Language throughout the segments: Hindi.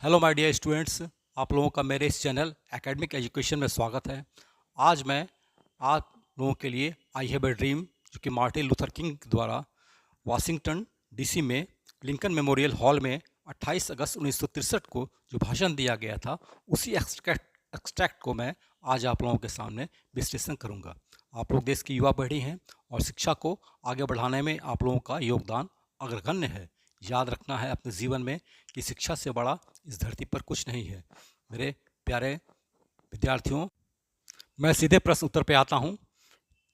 हेलो माय डियर स्टूडेंट्स, आप लोगों का मेरे इस चैनल एकेडमिक एजुकेशन में स्वागत है। आज मैं आप लोगों के लिए आई हैव ए ड्रीम, जो कि मार्टिन लूथर किंग द्वारा वाशिंगटन डीसी में लिंकन मेमोरियल हॉल में 28 अगस्त 1963 को जो भाषण दिया गया था, उसी एक्सट्रैक्ट को मैं आज आप लोगों के सामने विश्लेषण करूंगा। आप लोग देश की युवा पीढ़ी हैं और शिक्षा को आगे बढ़ाने में आप लोगों का योगदान अग्रगण्य है। याद रखना है अपने जीवन में कि शिक्षा से बड़ा इस धरती पर कुछ नहीं है। मेरे प्यारे विद्यार्थियों, मैं सीधे प्रश्न उत्तर पे आता हूँ।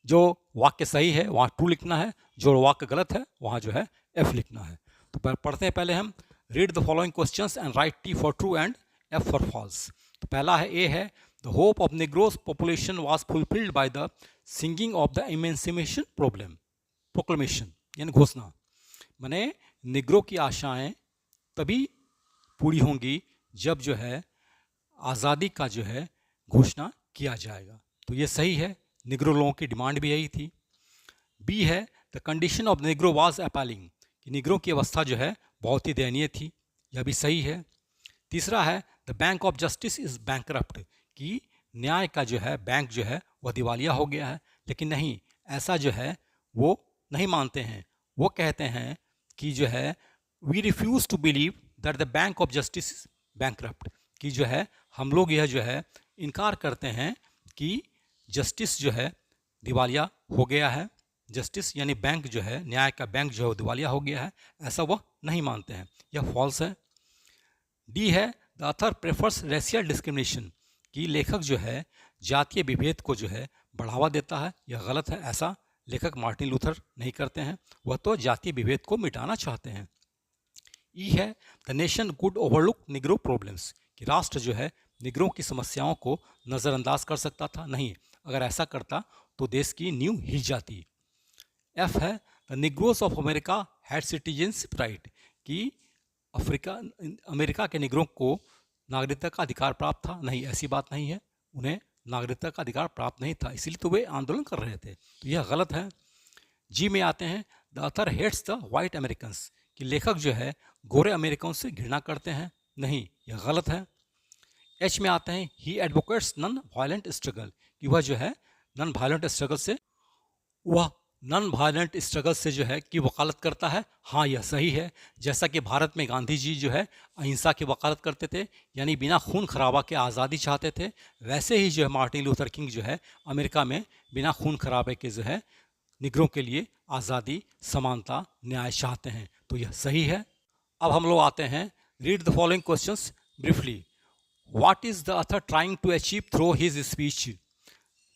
जो वाक्य सही है वहाँ ट्रू लिखना है, जो वाक्य गलत है वहाँ जो है एफ लिखना है। तो पढ़ते हैं पहले हम। Read the following questions and write T for true and F for false. तो पहला है, ए है, the hope of Negroes population was fulfilled by the signing of the emancipation proclamation, यानी घोषणा। माने निग्रो की आशाएं तभी पूरी होंगी जब जो है आज़ादी का जो है घोषणा किया जाएगा। तो ये सही है, निग्रो लोगों की डिमांड भी यही थी। बी है, the condition of Negro was appalling, कि निग्रो की अवस्था जो है बहुत ही दयनीय थी। यह भी सही है। तीसरा है, the bank of justice is bankrupt, कि न्याय का जो है बैंक जो है वह दिवालिया हो गया है। लेकिन नहीं, ऐसा जो है वो नहीं मानते हैं। वो कहते हैं कि जो है we refuse to believe that the bank of justice is bankrupt, कि जो है हम लोग यह जो है इनकार करते हैं कि जस्टिस जो है दिवालिया हो गया है। जस्टिस यानी बैंक जो है, न्याय का बैंक जो है वो दिवालिया हो गया है, ऐसा वह नहीं मानते हैं। यह फॉल्स है। डी है, the author prefers racial discrimination, कि लेखक जो है जातीय विभेद को जो है बढ़ावा देता है। यह गलत है, ऐसा लेखक मार्टिन लूथर नहीं करते हैं। वह तो जातीय विभेद को मिटाना चाहते हैं। ई है, the nation could overlook Negro problems, कि राष्ट्र जो है निग्रों की समस्याओं को नज़रअंदाज कर सकता था। नहीं, अगर ऐसा करता तो देश की नींव हिल जाती। एफ है, the Negroes of America had citizenship right, कि अमेरिका के निग्रों को नागरिकता का अधिकार प्राप्त था। नहीं, ऐसी बात नहीं है, उन्हें नागरिकता का अधिकार प्राप्त नहीं था, इसीलिए तो वे आंदोलन कर रहे थे। तो यह गलत है। जी में आते हैं, the author hates the white Americans, कि लेखक जो है गोरे अमेरिकन से घृणा करते हैं। नहीं, यह गलत है। एच में आते हैं, ही एडवोकेट्स नॉन वायलेंट स्ट्रगल, कि वह जो है नॉन वायलेंट स्ट्रगल से जो है की वकालत करता है। हाँ, यह सही है। जैसा कि भारत में गांधी जी जो है अहिंसा की वकालत करते थे, यानी बिना खून खराबा के आज़ादी चाहते थे, वैसे ही जो है मार्टिन लूथर किंग जो है अमेरिका में बिना खून खराबे के जो है निग्रों के लिए आज़ादी, समानता, न्याय चाहते हैं। तो यह सही है। अब हम लोग आते हैं, read the following questions briefly. What is the author trying to achieve through his speech,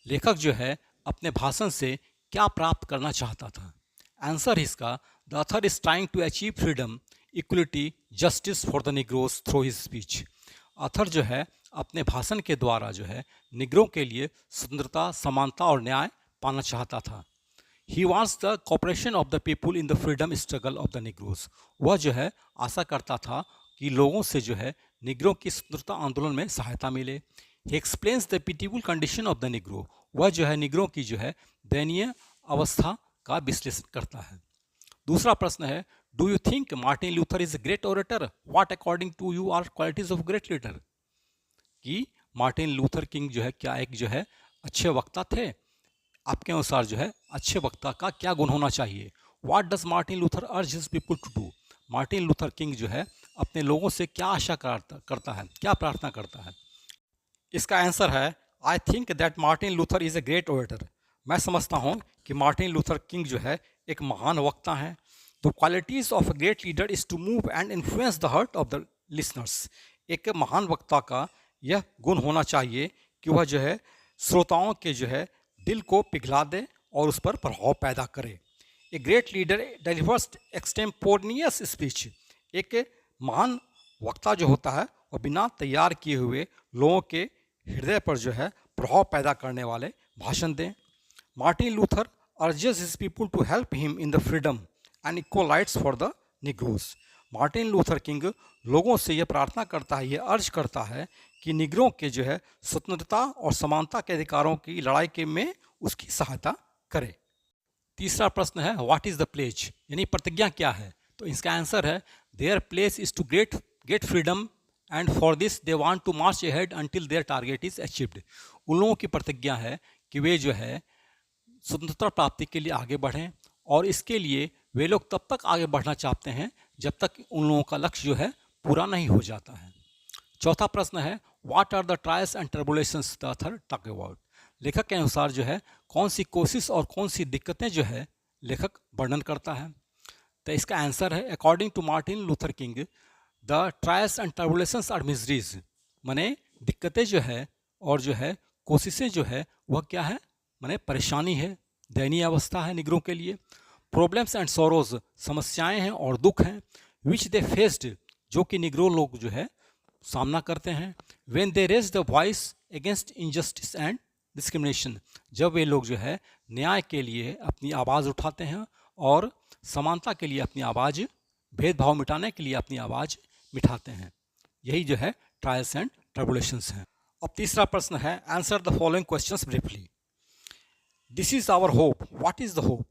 लेखक जो है अपने भाषण से क्या प्राप्त करना चाहता था। आंसर इसका, the author is trying to achieve freedom, equality, justice for the Negroes through his speech. Author जो है अपने भाषण के द्वारा जो है निग्रों के लिए स्वतंत्रता, समानता और न्याय पाना चाहता था। He wants the cooperation of the people in the freedom struggle of the Negroes, वह जो है आशा करता था कि लोगों से जो है निग्रों की स्वतंत्रता आंदोलन में सहायता मिले। ही explains the pitiful condition of the Negro, वह जो है निग्रों की जो है दयनीय अवस्था का विश्लेषण करता है। दूसरा प्रश्न है, do you think Martin Luther is a great orator, what according to you are qualities of great leader, कि मार्टिन लूथर किंग जो है क्या एक जो है अच्छे वक्ता थे। आपके अनुसार जो है अच्छे वक्ता का क्या गुण होना चाहिए। What does Martin Luther urge his people to do, Martin Luther King जो है अपने लोगों से क्या आशा करता है, क्या प्रार्थना करता है। इसका आंसर है, I think that Martin Luther is a great orator, मैं समझता हूँ कि मार्टिन लूथर किंग जो है एक महान वक्ता है। तो qualities of a great leader is to move and influence the heart of the listeners, एक महान वक्ता का यह गुण होना चाहिए कि वह जो है श्रोताओं के जो है दिल को पिघला दे और उस पर प्रभाव पैदा करे। A great leader delivers extemporaneous speech, एक महान वक्ता जो होता है वह बिना तैयार किए हुए लोगों के हृदय पर जो है प्रभाव पैदा करने वाले भाषण दें। Martin Luther urges his people to help him in the freedom and equal rights for the Negroes, Martin Luther King लोगों से यह प्रार्थना करता है, यह अर्ज करता है कि निग्रों के जो है स्वतंत्रता और समानता के अधिकारों की लड़ाई के में उसकी सहायता करे। तीसरा प्रश्न है, व्हाट इज़ द प्लेज, यानी प्रतिज्ञा क्या है। तो इसका आंसर है, their place is to get freedom and for this they want to march ahead until their target is achieved. उन लोगों की प्रतिज्ञा है कि वे जो है स्वतंत्रता प्राप्ति के लिए आगे बढ़ें, और इसके लिए वे लोग तब तक आगे बढ़ना चाहते हैं जब तक उन लोगों का लक्ष्य जो है पूरा नहीं हो जाता है। चौथा प्रश्न है, what are the trials and tribulations the author talk about. लेखक के अनुसार जो है कौन सी कोशिश और कौन सी दिक्कतें जो है लेखक वर्णन करता है। तो इसका आंसर है, according to Martin Luther King the trials and tribulations are miseries. माने दिक्कतें जो है और जो है कोशिशें जो है वह क्या है, माने परेशानी है, दयनीय अवस्था है निगरों के लिए। प्रॉब्लम्स एंड सोरोज समस्याएं हैं और दुख हैं, विच दे फेस्ड जो कि निगरो लोग जो है सामना करते हैं। When they raise the voice against injustice and discrimination जब वे लोग जो है न्याय के लिए अपनी आवाज़ उठाते हैं और समानता के लिए अपनी आवाज़, भेदभाव मिटाने के लिए अपनी आवाज़ मिटाते हैं। यही जो है ट्रायल्स एंड ट्रिब्युलेशंस हैं। अब तीसरा प्रश्न है, answer the following questions briefly. This is our hope, what is the hope.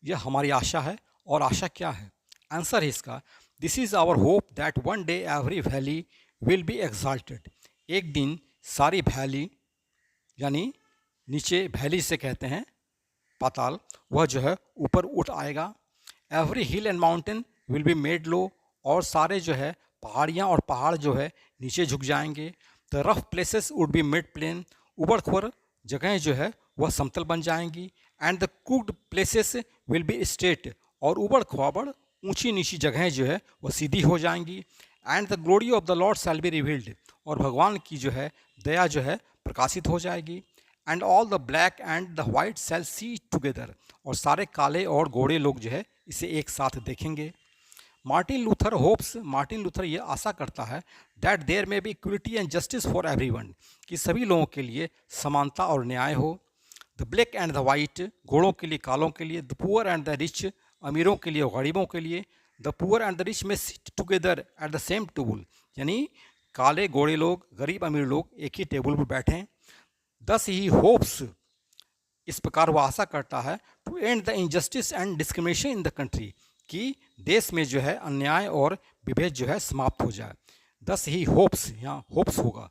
यह हमारी आशा है, और आशा क्या है। आंसर है इसका, this is our hope that one day every valley will be exalted. एक दिन सारी वैली, यानी नीचे वैली से कहते हैं पाताल, वह जो है ऊपर उठ आएगा। Every hill and mountain will be made low, और सारे जो है पहाड़ियाँ और पहाड़ जो है नीचे झुक जाएंगे। The rough places would be made plain, उबड़ खुबड़ जगहें जो है वह समतल बन जाएंगी। And the crooked places will be straight, और उबड़ खुबड़ ऊंची नीची जगहें जो है वह सीधी हो जाएंगी। And the glory of the Lord shall be revealed, और भगवान की जो है दया जो है प्रकाशित हो जाएगी। And all the black and the white shall see together, और सारे काले और गोरे लोग जो है इसे एक साथ देखेंगे। Martin Luther hopes, Martin Luther ये आशा करता है that there may be equality and justice for everyone, कि सभी लोगों के लिए समानता और न्याय हो। The black and the white, गोरों के लिए कालों के लिए। The poor and the rich, अमीरों के लिए गरीबों के लिए। The poor and the rich may sit together at the same table, यानी काले गोरे लोग, गरीब अमीर लोग एक ही टेबल पर बैठें। दस ही होप्स, इस प्रकार वह आशा करता है, to end the injustice and discrimination in the country, कि देश में जो है अन्याय और विभेद जो है समाप्त हो जाए। दस ही होप्स, यहाँ होप्स होगा।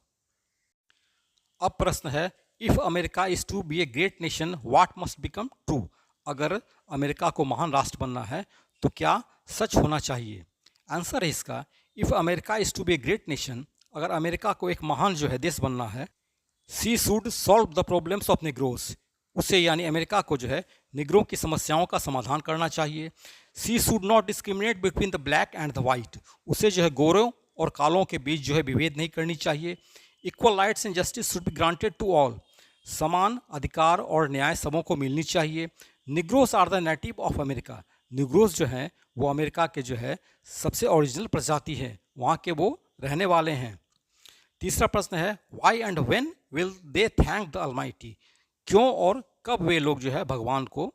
अब प्रश्न है, if America is to be a great nation what must become true. अगर अमेरिका को महान राष्ट्र बनना है तो क्या सच होना चाहिए। आंसर है इसका, if America is to be a great nation, अगर अमेरिका को एक महान जो है देश बनना है, she should solve the problems of Negroes, उसे यानी अमेरिका को जो है निग्रों की समस्याओं का समाधान करना चाहिए। She should not discriminate between the black and the white, उसे जो है गोरों और कालों के बीच जो है विभेद नहीं करनी चाहिए। Equal rights and justice should be granted to all, समान अधिकार और न्याय सबों को मिलनी चाहिए। Negroes are the native of America, Negroes जो हैं वो अमेरिका के जो है सबसे ओरिजिनल प्रजाति है, वहाँ के वो रहने वाले हैं। तीसरा प्रश्न है, why and when will they thank the almighty, क्यों और कब वे लोग जो है भगवान को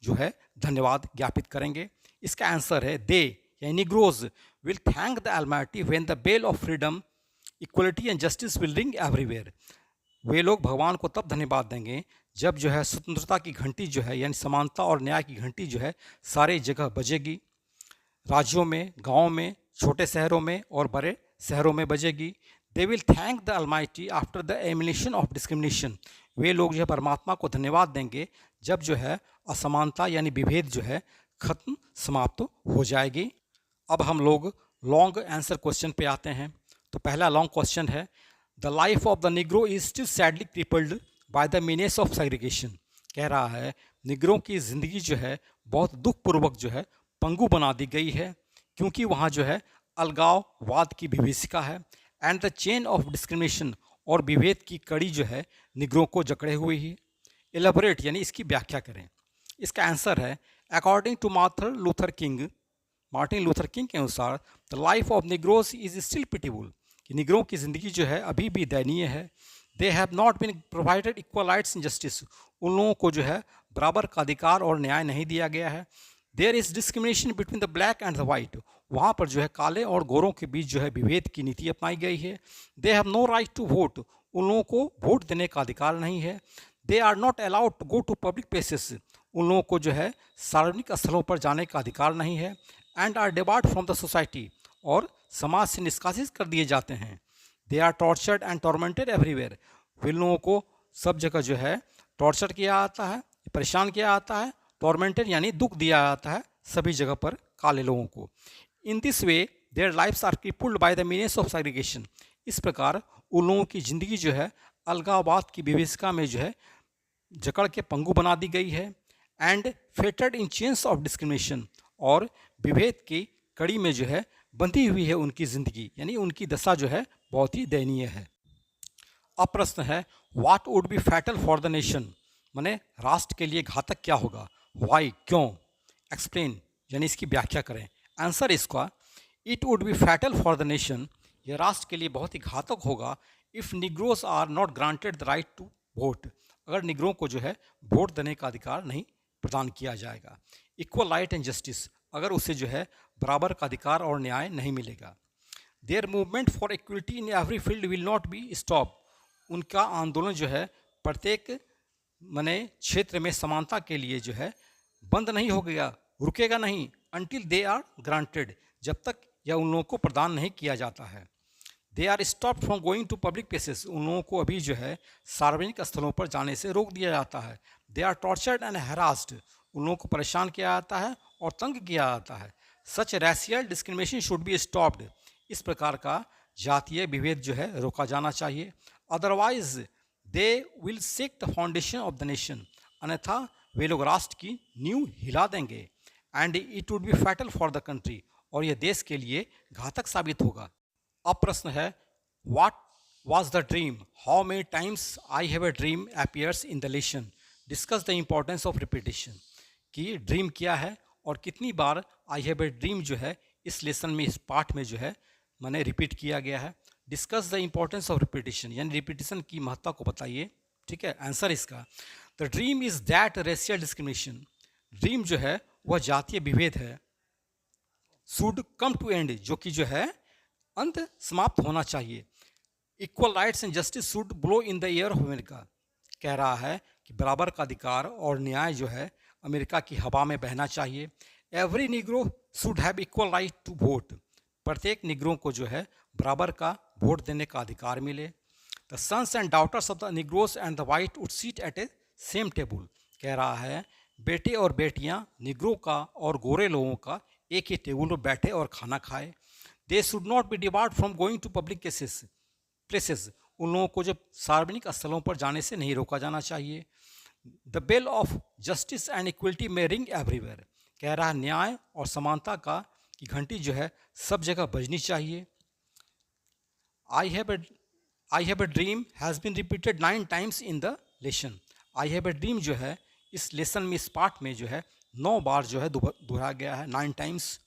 जो है धन्यवाद ज्ञापित करेंगे। इसका आंसर है, दे यानी Negroes will thank the almighty when the bell of freedom, equality and justice will ring everywhere. वे लोग भगवान को तब धन्यवाद देंगे जब जो है स्वतंत्रता की घंटी जो है यानी समानता और न्याय की घंटी जो है सारे जगह बजेगी। राज्यों में, गाँव में, छोटे शहरों में और बड़े शहरों में बजेगी। They will thank the almighty after the elimination of discrimination, वे लोग जो है परमात्मा को धन्यवाद देंगे जब जो है असमानता यानी विभेद जो है खत्म, समाप्त हो जाएगी। अब हम लोग लॉन्ग आंसर क्वेश्चन पे आते हैं। तो पहला लॉन्ग क्वेश्चन है, the life of the Negro is still sadly crippled by the meanness of segregation. कह रहा है निग्रों की ज़िंदगी जो है बहुत दुखपूर्वक जो है पंगु बना दी गई है, क्योंकि वहाँ जो है अलगाववाद की विभीषिका है। And the chain of discrimination, और विभेद की कड़ी जो है निग्रों को जकड़े हुए ही। एलेबोरेट यानी इसकी व्याख्या करें। इसका आंसर है, according to Martin Luther King के अनुसार the life of Negroes is still pitiful, कि निग्रों की ज़िंदगी जो है अभी भी दयनीय है। They have not been provided equal rights and justice, उन लोगों को जो है बराबर का अधिकार और न्याय नहीं दिया गया है। There is discrimination between the black and the white, वहाँ पर जो है काले और गोरों के बीच जो है विभेद की नीति अपनाई गई है। They have no right to vote, उन लोगों को वोट देने का अधिकार नहीं है। They are not allowed to go to public places, उन लोगों को जो है सार्वजनिक स्थलों पर जाने का अधिकार नहीं है। And are debarred from the society, और समाज से निष्कासित कर दिए जाते हैं। They are tortured and tormented everywhere. वे लोगों को सब जगह जो है टॉर्चर किया जाता है, परेशान किया जाता है, टॉर्मेंटेड यानी दुख दिया जाता है सभी जगह पर काले लोगों को। In this way their lifes are crippled by the meanness of segregation. इस प्रकार उन लोगों की ज़िंदगी जो है अलगाववाद की विभीषिका में जो है जकड़ के पंगु बना दी गई है। And फेटेड in chains of discrimination, और विभेद की कड़ी में जो है बंधी हुई है उनकी ज़िंदगी, यानी उनकी दशा जो है बहुत ही दयनीय है। अब प्रश्न है what would be fatal for the nation, माने राष्ट्र के लिए घातक क्या होगा, वाई क्यों, एक्सप्लेन यानी इसकी व्याख्या करें। आंसर इसका it would be fatal for the nation, यह राष्ट्र के लिए बहुत ही घातक होगा if Negroes are not granted the right to vote, अगर निग्रों को जो है वोट देने का अधिकार नहीं प्रदान किया जाएगा। इक्वल राइट एंड जस्टिस, अगर उसे जो है बराबर का अधिकार और न्याय नहीं मिलेगा। There movement for equality in every field will not be stop, उनका आंदोलन जो है प्रत्येक माने क्षेत्र में समानता के लिए जो है बंद नहीं हो गया, रुकेगा नहीं, अनटिल दे आर ग्रांटेड, जब तक यह उन लोगों को प्रदान नहीं किया जाता है। They are stop from going to public places, उन लोगों को अभी जो है सार्वजनिक स्थलों पर जाने से रोक दिया जाता है। दे आर टॉर्चर्ड एंड हैरास्ड, उन लोगों को परेशान किया जाता है और तंग किया जाता है। सच racial discrimination should be stopped, इस प्रकार का जातीय विभेद जो है रोका जाना चाहिए। Otherwise they will shake the foundation of the nation, अन्यथा वे लोग राष्ट्र की नींव हिला देंगे। And it would be fatal for the country, और यह देश के लिए घातक साबित होगा। अब प्रश्न है what was the dream, how many times I have a dream appears in the lesson, discuss the importance of repetition, कि ड्रीम क्या है और कितनी बार आई हैव ए ड्रीम जो है इस लेसन में, इस पाठ में जो है मैंने रिपीट किया गया है। Discuss the importance of repetition, यानी रिपीटेशन की महत्ता को बताइए। ठीक है, आंसर इसका the dream is that racial discrimination, dream जो है वह जातीय विभेद है। शुड कम टू एंड, जो कि जो है अंत समाप्त होना चाहिए। Equal rights and justice should blow in the air of America, कह रहा है कि बराबर का अधिकार और न्याय जो है अमेरिका की हवा में बहना चाहिए। Every Negro should have equal right to vote, प्रत्येक निग्रों को जो है बराबर का वोट देने का अधिकार मिले। The sons and daughters of the Negroes and the white would sit at a same table, कह रहा है बेटे और बेटियां निग्रो का और गोरे लोगों का एक ही टेबल पर बैठे और खाना खाए। They should not be debarred from going to public places, उन लोगों को जब सार्वजनिक स्थलों पर जाने से नहीं रोका जाना चाहिए। The bell of justice and equality may ring everywhere, कह रहा है न्याय और समानता का की घंटी जो है सब जगह बजनी चाहिए। I have a dream has been repeated 9 times in the lesson, I have a dream जो है इस लेसन में, इस पाठ में जो है 9 बार जो है दोहराया गया है, 9 times.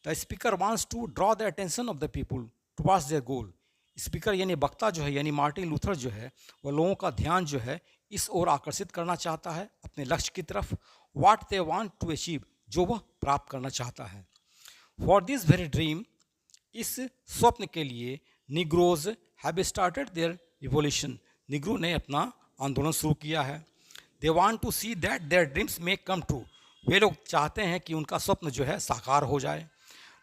The speaker wants to draw the attention of the people towards their goal, speaker यानी वक्ता जो है, यानी मार्टिन लूथर जो है, वह लोगों का ध्यान जो है इस ओर आकर्षित करना चाहता है अपने लक्ष्य की तरफ। What they want to achieve, जो वह प्राप्त करना चाहता है। फॉर दिस वेरी ड्रीम, इस स्वप्न के लिए Negroes have started their revolution, Negro ने अपना आंदोलन शुरू किया है। They want to see that their dreams may come true, वे लोग चाहते हैं कि उनका स्वप्न जो है साकार हो जाए।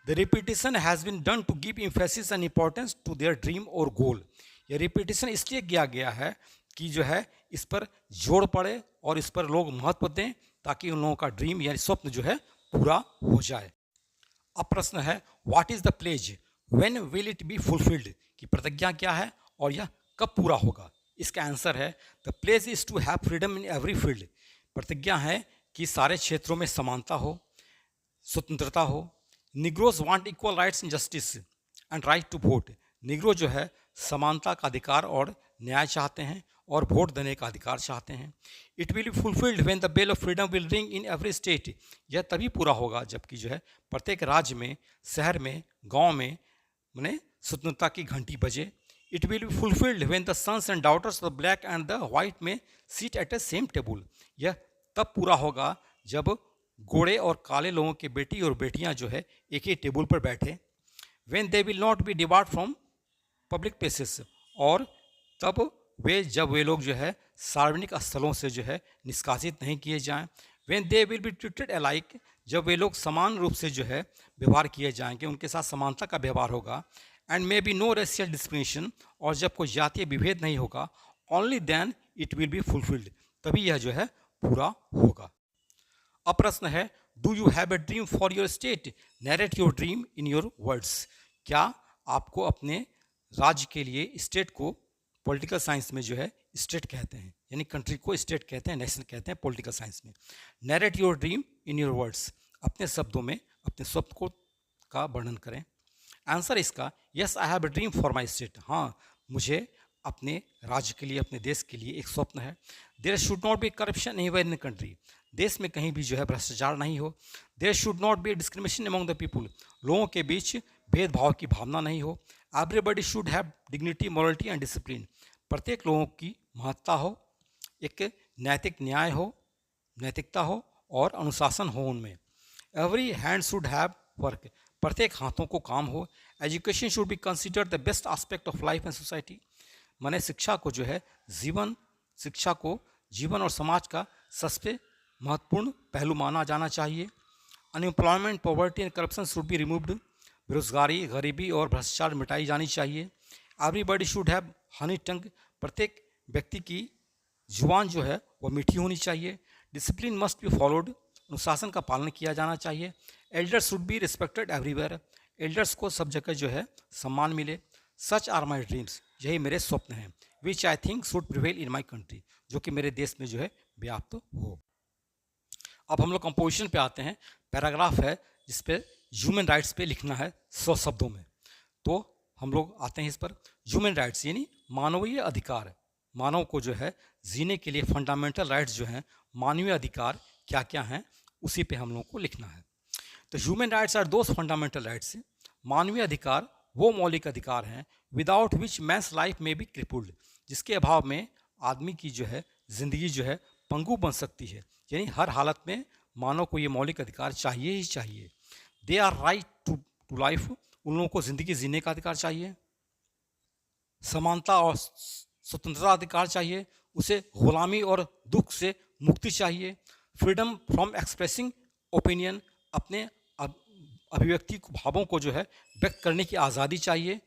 The repetition has been done to give emphasis and importance to their dream और गोल, यह रिपीटिशन इसलिए किया गया है कि जो है इस पर जोर पड़े और इस पर लोग महत्व दें, ताकि उन लोगों का ड्रीम यानी स्वप्न जो है पूरा हो जाए। अब प्रश्न है what is the pledge, when will it be fulfilled, कि प्रतिज्ञा क्या है और यह कब पूरा होगा। इसका आंसर है the pledge is to have freedom in every field, प्रतिज्ञा है कि सारे क्षेत्रों में समानता हो, स्वतंत्रता हो। Negroes want equal rights and justice and right to vote, Negro जो है समानता का अधिकार और न्याय चाहते हैं और वोट देने का अधिकार चाहते हैं। It will be fulfilled when the bell of freedom will ring in every state, यह तभी पूरा होगा जबकि जो है प्रत्येक राज्य में, शहर में, गांव में माने स्वतंत्रता की घंटी बजे। It will be fulfilled when the sons and daughters of the black and the white may sit at a same table, यह तब पूरा होगा जब गोरे और काले लोगों के बेटी और बेटियां जो है एक ही टेबल पर बैठे। When they will not be debarred from public places, और तब जब वे लोग जो है सार्वजनिक स्थलों से जो है निष्कासित नहीं किए जाएं। When they will be treated alike, जब वे लोग समान रूप से जो है व्यवहार किए जाएंगे, उनके साथ समानता का व्यवहार होगा, and may be no racial discrimination, और जब कोई जातीय विभेद नहीं होगा, only then it will be fulfilled, तभी यह जो है पूरा होगा। अब प्रश्न है, do you have a dream for your state? Narrate your dream in your words. क्या आपको अपने राज्य के लिए, स्टेट को पॉलिटिकल साइंस में जो है स्टेट कहते हैं, यानी कंट्री को स्टेट कहते हैं, नेशन कहते हैं पॉलिटिकल साइंस में। Narrate your dream in your words, अपने शब्दों में अपने स्वप्न को का वर्णन करें। आंसर इसका, yes I have a dream for my state. हाँ, मुझे अपने राज्य के लिए, अपने देश के लिए एक स्वप्न है। There should not be corruption anywhere in the country, देश में कहीं भी जो है भ्रष्टाचार नहीं हो। There should not be discrimination among the people, लोगों के बीच भेदभाव की भावना नहीं हो। Everybody should have dignity, morality and discipline, प्रत्येक लोगों की महत्ता हो, एक नैतिक न्याय हो, नैतिकता हो और अनुशासन हो उनमें। Every hand should have work, प्रत्येक हाथों को काम हो। Education should be considered the best aspect of life and society, माने शिक्षा को जो है शिक्षा को जीवन और समाज का सबसे महत्वपूर्ण पहलू माना जाना चाहिए। Unemployment, poverty and corruption should be removed, बेरोजगारी, गरीबी और भ्रष्टाचार मिटाई जानी चाहिए। एवरीबडी शुड हैव हनी टंग, प्रत्येक व्यक्ति की जुबान जो है वो मीठी होनी चाहिए। डिसिप्लिन मस्ट बी फॉलोड, अनुशासन का पालन किया जाना चाहिए। Elders should be respected everywhere, elders को सब जगह जो है सम्मान मिले। सच आर माई ड्रीम्स, यही मेरे स्वप्न हैं। Which I think should prevail in my country, जो कि मेरे देश में जो है व्याप्त हो। अब हम लोग कंपोजिशन पे आते हैं। पैराग्राफ है जिस पे ह्यूमन राइट्स पे लिखना है 100 शब्दों में। तो हम लोग आते हैं इस पर। ह्यूमन राइट्स यानी मानवीय अधिकार, मानव को जो है जीने के लिए फंडामेंटल राइट्स जो हैं, मानवीय अधिकार क्या क्या हैं, उसी पे हम लोग को लिखना है। तो human rights are those fundamental rights, मानवीय अधिकार वो मौलिक अधिकार हैं without which man's life may be crippled, जिसके अभाव में आदमी की जो है ज़िंदगी जो है पंगु बन सकती है। यानी हर हालत में मानव को ये मौलिक अधिकार चाहिए ही चाहिए। They are right to life, उन लोगों को ज़िंदगी जीने का अधिकार चाहिए। समानता और स्वतंत्रता अधिकार चाहिए, उसे गुलामी और दुख से मुक्ति चाहिए। फ्रीडम फ्रॉम एक्सप्रेसिंग ओपिनियन, अपने अभिव्यक्ति भावों को जो है व्यक्त करने की आज़ादी चाहिए।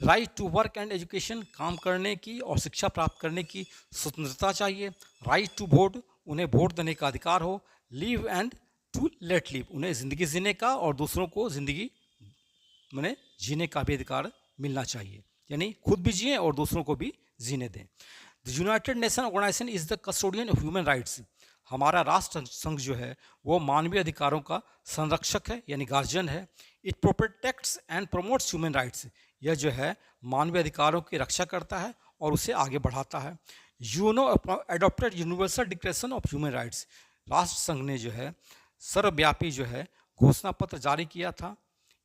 Right to work and education, काम करने की और शिक्षा प्राप्त करने की स्वतंत्रता चाहिए। राइट टू वोट, उन्हें वोट देने का अधिकार हो। Live and to let live, उन्हें ज़िंदगी जीने का और दूसरों को ज़िंदगी माने जीने का भी अधिकार मिलना चाहिए, यानी खुद भी जिए और दूसरों को भी जीने दें। The United Nation Organization is the custodian of human rights, हमारा राष्ट्र संघ जो है वो मानवीय अधिकारों का संरक्षक है, यानी गार्जियन है। It protects and promotes human rights, यह जो है मानवीय अधिकारों की रक्षा करता है और उसे आगे बढ़ाता है। UNO adopted universal declaration of human rights, राष्ट्र संघ ने जो है सर्वव्यापी जो है घोषणा पत्र जारी किया था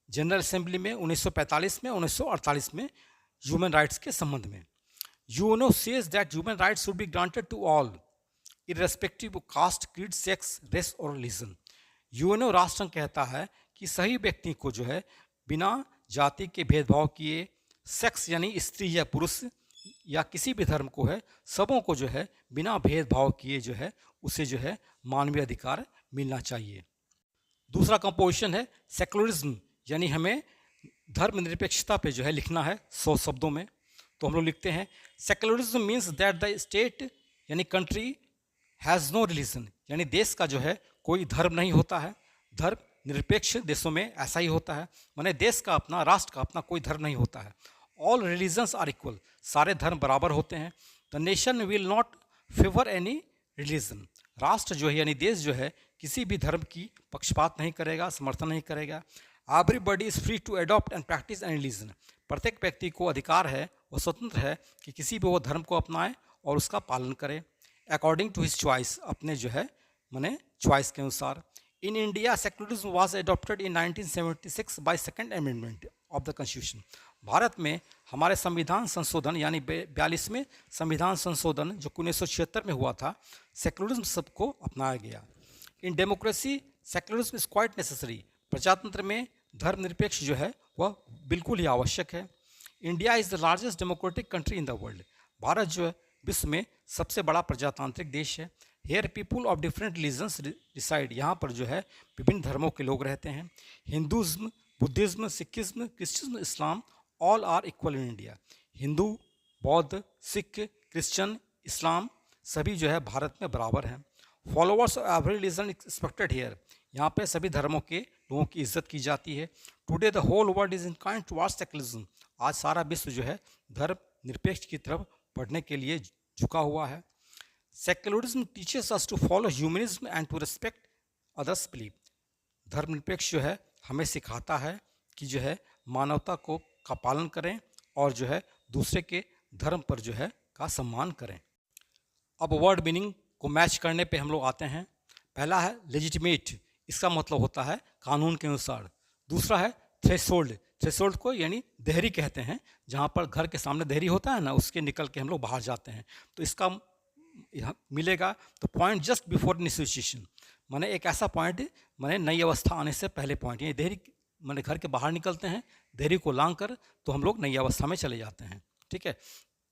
जनरल असेंबली में 1945 में 1948 में ह्यूमन राइट्स के संबंध में। UNO says that human rights should be granted to all irrespective of caste, creed, sex, race और रिलीजन। यूएनओ राष्ट्र संघ कहता है कि सही व्यक्ति को जो है बिना जाति के भेदभाव किए, सेक्स यानी स्त्री या पुरुष या किसी भी धर्म को है, सबों को जो है बिना भेदभाव किए जो है उसे जो है मानवीय अधिकार मिलना चाहिए। दूसरा कंपोजिशन है सेकुलरिज्म, यानी हमें धर्मनिरपेक्षता पे जो है लिखना है 100 शब्दों में। तो हम लोग लिखते हैं secularism means that the state यानी कंट्री हैज़ नो रिलीजन, यानी देश का जो है कोई धर्म नहीं होता है। धर्म निरपेक्ष देशों में ऐसा ही होता है, माने देश का अपना, राष्ट्र का अपना कोई धर्म नहीं होता है। ऑल रिलीजन्स आर इक्वल, सारे धर्म बराबर होते हैं। The nation will not favour any religion, राष्ट्र जो है यानी देश जो है किसी भी धर्म की पक्षपात नहीं करेगा, समर्थन नहीं करेगा। Everybody is free to adopt and practise any religion, प्रत्येक व्यक्ति को अधिकार है, वो स्वतंत्र है कि किसी भी वो धर्म को अपनाए और उसका पालन करे अकॉर्डिंग टू हिज चॉइस, अपने जो है माने चॉइस के अनुसार। In India secularism was adopted in 1976 by second amendment of the constitution, Bharat में हमारे संविधान संशोधन यानी 42वें संविधान संशोधन जो 1976 में हुआ था, सेकुलरिज्म सबको अपनाया गया। In democracy secularism is quite necessary, प्रजातंत्र में धर्मनिरपेक्ष जो है वह बिल्कुल ही आवश्यक है। India is the largest democratic country in the world, Bharat जो है विश्व में सबसे बड़ा प्रजातांत्रिक देश है। Here people of different religions reside, यहाँ पर जो है विभिन्न धर्मों के लोग रहते हैं। Hinduism, Buddhism, Sikhism, Christian, Islam, all are equal in India. Hindu, बौद्ध, सिख, क्रिश्चियन, इस्लाम सभी जो है भारत में बराबर हैं। Followers of every religion expected here, यहाँ पे सभी धर्मों के लोगों की इज्जत की जाती है। Today the whole world is inclined towards secularism, आज सारा विश्व जो है धर्म निरपेक्ष की तरफ बढ़ने के लिए झुका हुआ है। Secularism teaches us to follow humanism and to respect others belief, धर्मनिरपेक्ष जो है हमें सिखाता है कि जो है मानवता का पालन करें और जो है दूसरे के धर्म पर जो है का सम्मान करें। अब वर्ड मीनिंग को मैच करने पे हम लोग आते हैं। पहला है लेजिटिमेट, इसका मतलब होता है कानून के अनुसार। दूसरा है थ्रेशोल्ड, थ्रेशोल्ड को यानी देहरी कहते हैं, जहाँ पर घर के सामने देहरी होता है ना, उसके निकल के हम लोग बाहर जाते हैं, तो इसका मिलेगा तो पॉइंट जस्ट बिफोर इनिशिएशन, माने एक ऐसा पॉइंट माने नई अवस्था आने से पहले पॉइंट, ये देहरी माने घर के बाहर निकलते हैं, देहरी को लांग कर तो हम लोग नई अवस्था में चले जाते हैं। ठीक है।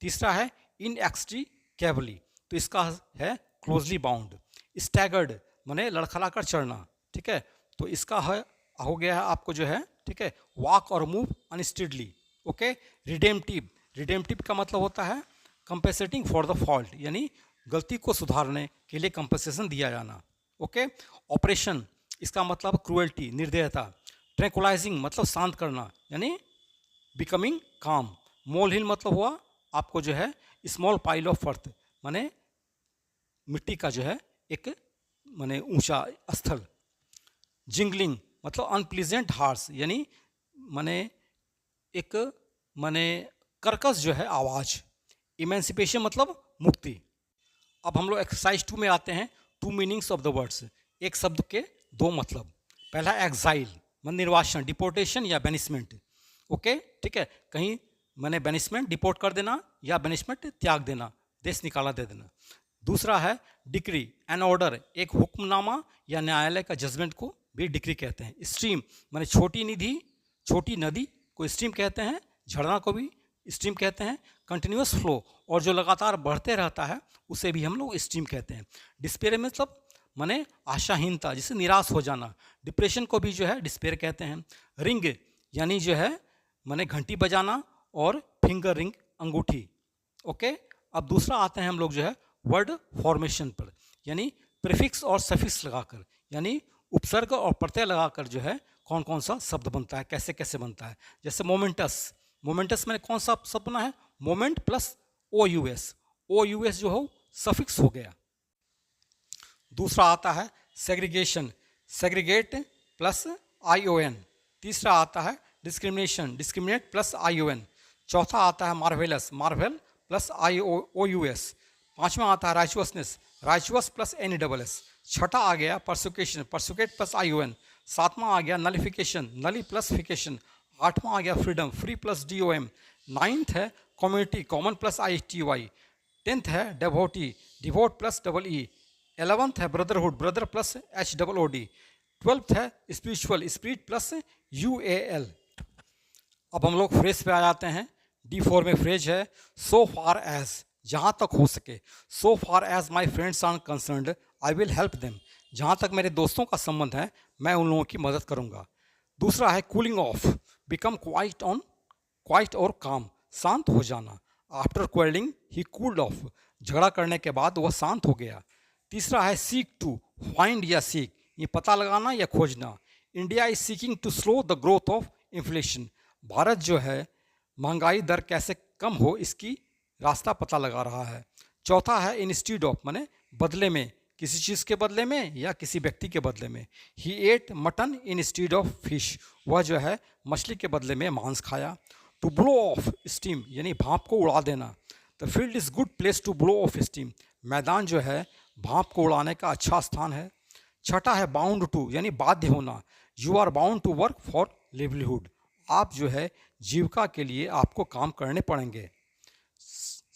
तीसरा है इनएक्सट्रीकेबली, तो इसका है क्लोजली बाउंड। स्टैगर्ड माने लड़खड़ा कर चढ़ना। ठीक है, तो इसका है हो गया है आपको जो है, ठीक है, वॉक और move unsteadily. Okay. Redemptive, redemptive का मतलब होता है कंपेसेटिंग फॉर द फॉल्ट, यानी गलती को सुधारने के लिए कंपनसेशन दिया जाना। ओके। ऑपरेशन, इसका मतलब क्रूएल्टी, निर्दयता। ट्रैंकुलाइजिंग मतलब शांत करना, यानी बिकमिंग काम। मोल हिल मतलब हुआ आपको जो है स्मॉल पाइल ऑफ अर्थ, माने मिट्टी का जो है एक माने ऊंचा स्थल। जिंगलिंग मतलब अनप्लीजेंट हार्स, यानी माने एक माने कर्कश जो है आवाज़। इमेंसिपेशन मतलब मुक्ति। अब हम लोग एक्सरसाइज 2 में आते हैं। 2 मीनिंग्स ऑफ द वर्ड्स, एक शब्द के 2 मतलब। पहला एग्जाइल मन निर्वासन, डिपोर्टेशन या बेनिसमेंट। ओके, ठीक है, कहीं मैंने बेनिसमेंट डिपोर्ट कर देना या बेनिसमेंट त्याग देना, देश निकाला दे देना। दूसरा है डिक्री, एन ऑर्डर, एक हुक्मनामा या न्यायालय का जजमेंट को भी डिक्री कहते हैं। स्ट्रीम माने छोटी निधि, छोटी नदी को स्ट्रीम कहते हैं, झरना को भी स्ट्रीम कहते हैं। कंटिन्यूअस फ्लो और जो लगातार बढ़ते रहता है उसे भी हम लोग स्ट्रीम कहते हैं। डिस्पेयर मतलब माने आशाहीनता, जिसे निराश हो जाना। डिप्रेशन को भी जो है डिस्पेयर कहते हैं। रिंग यानी जो है माने घंटी बजाना, और फिंगर रिंग अंगूठी। ओके। अब दूसरा आते हैं हम लोग जो है वर्ड फॉर्मेशन पर, यानी प्रीफिक्स और सफिक्स लगाकर, यानी उपसर्ग और प्रत्यय लगाकर जो है कौन कौन सा शब्द बनता है, कैसे कैसे बनता है। जैसे मोमेंटस, मोमेंटस में कौन सा शब्द बना है, moment plus O U S, O U S जो हो सफिक्स हो गया। दूसरा आता है segregation, segregate plus I O N. तीसरा आता है discrimination, discriminate plus I O N. चौथा आता है marvellous, marvel plus I O U S. पांचवा आता है righteousness, righteous plus N double S. छठा आ गया परसुकेशन, परसुकेट प्लस आई ओ एन। सातवां आ गया नलिफिकेशन, नली प्लस फिकेशन। आठवां आ गया freedom, free plus D O M. Ninth है community, common plus I T Y. 10th है devotee, devote plus double E. 11th है brotherhood, brother plus H double O D. 12th है spiritual, spirit plus U A L. अब हम लोग फ्रेज पे आ जाते हैं। D4 में फ्रेज है सो फार एज, जहाँ तक हो सके। So far as my friends are concerned I will help them, जहाँ तक मेरे दोस्तों का संबंध है मैं उन लोगों की मदद करूँगा। दूसरा है कूलिंग ऑफ, बिकम क्वाइट और काम, शांत हो जाना। आफ्टर क्वेलिंग ही कूल्ड ऑफ, झगड़ा करने के बाद वह शांत हो गया। तीसरा है सीक टू, फाइंड या सीक, ये पता लगाना या खोजना। India is seeking to slow the growth of inflation, Bharat जो है महंगाई दर कैसे कम हो इसकी रास्ता पता लगा रहा है। चौथा है इंस्टीड ऑफ, माने बदले में, किसी चीज़ के बदले में या किसी व्यक्ति के बदले में। He ate mutton instead of fish, वह जो है मछली के बदले में मांस खाया। टू ब्लो ऑफ स्टीम, यानी भाप को उड़ा देना। The field is good place to blow off steam, मैदान जो है भाप को उड़ाने का अच्छा स्थान है। छठा है बाउंड टू, यानी बाध्य होना। You are bound to work for livelihood, आप जो है जीविका के लिए आपको काम करने पड़ेंगे।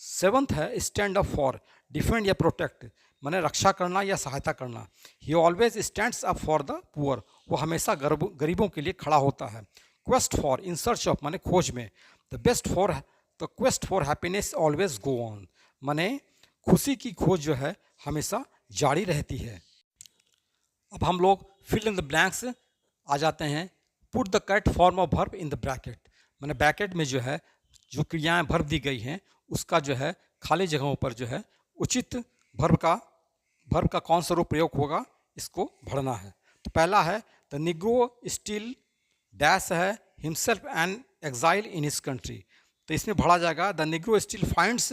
7th है स्टैंड अप फॉर, डिफेंड या प्रोटेक्ट, माने रक्षा करना या सहायता करना। ही always stands up for the poor, वो हमेशा गरीबों के लिए खड़ा होता है। Quest for, in search of माने खोज में। The quest for happiness always go on, माने खुशी की खोज जो है हमेशा जारी रहती है। अब हम लोग फिल इन द ब्लैंक्स आ जाते हैं। Put the correct form of verb in the bracket, मैंने ब्रैकेट में जो है जो क्रियाएं वर्ब दी गई हैं उसका जो है खाली जगहों पर जो है उचित वर्ब का कौन सा रूप प्रयोग होगा इसको भरना है। तो पहला है द निग्रो स्टिल डैश है himself an exile in his country, तो इसमें भरा जाएगा the negro still finds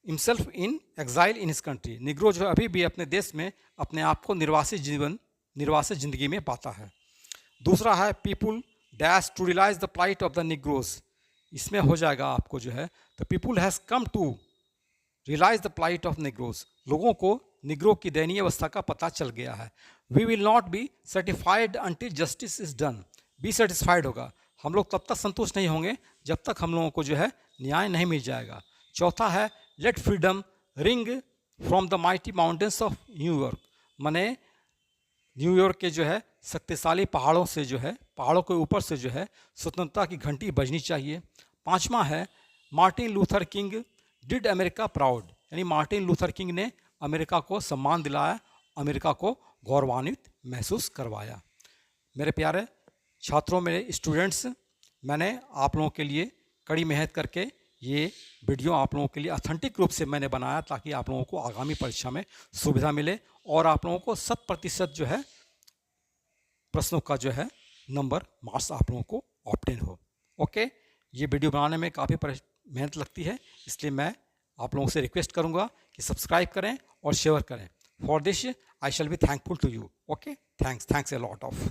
himself in exile in his country. Negro जो है अभी भी अपने देश में अपने आप को निर्वासित जिंदगी में पाता है। दूसरा है people dash to realise the plight of the negroes, इसमें हो जाएगा आपको जो है the people has come to realise the plight of negroes, लोगों को निग्रो की दयनीय अवस्था का पता चल गया है। We will not be certified until justice is done, be satisfied होगा, हम लोग तब तक संतुष्ट नहीं होंगे जब तक हम लोगों को जो है न्याय नहीं मिल जाएगा। चौथा है let freedom ring from the mighty mountains of New York, माने न्यूयॉर्क के जो है शक्तिशाली पहाड़ों से जो है पहाड़ों के ऊपर से जो है स्वतंत्रता की घंटी बजनी चाहिए। पांचवा है Martin Luther king did America proud, यानी मार्टिन लूथर किंग ने अमेरिका को सम्मान दिलाया, अमेरिका को गौरवान्वित महसूस करवाया। मेरे प्यारे छात्रों, मेरे स्टूडेंट्स, मैंने आप लोगों के लिए कड़ी मेहनत करके ये वीडियो आप लोगों के लिए ऑथेंटिक रूप से मैंने बनाया ताकि आप लोगों को आगामी परीक्षा में सुविधा मिले और आप लोगों को 100% जो है प्रश्नों का जो है नंबर मार्क्स आप लोगों को ऑब्टेन हो। ओके, ये वीडियो बनाने में काफ़ी मेहनत लगती है, इसलिए मैं आप लोगों से रिक्वेस्ट करूंगा कि सब्सक्राइब करें और शेयर करें। For this I shall be thankful to you. Okay, thanks a lot of.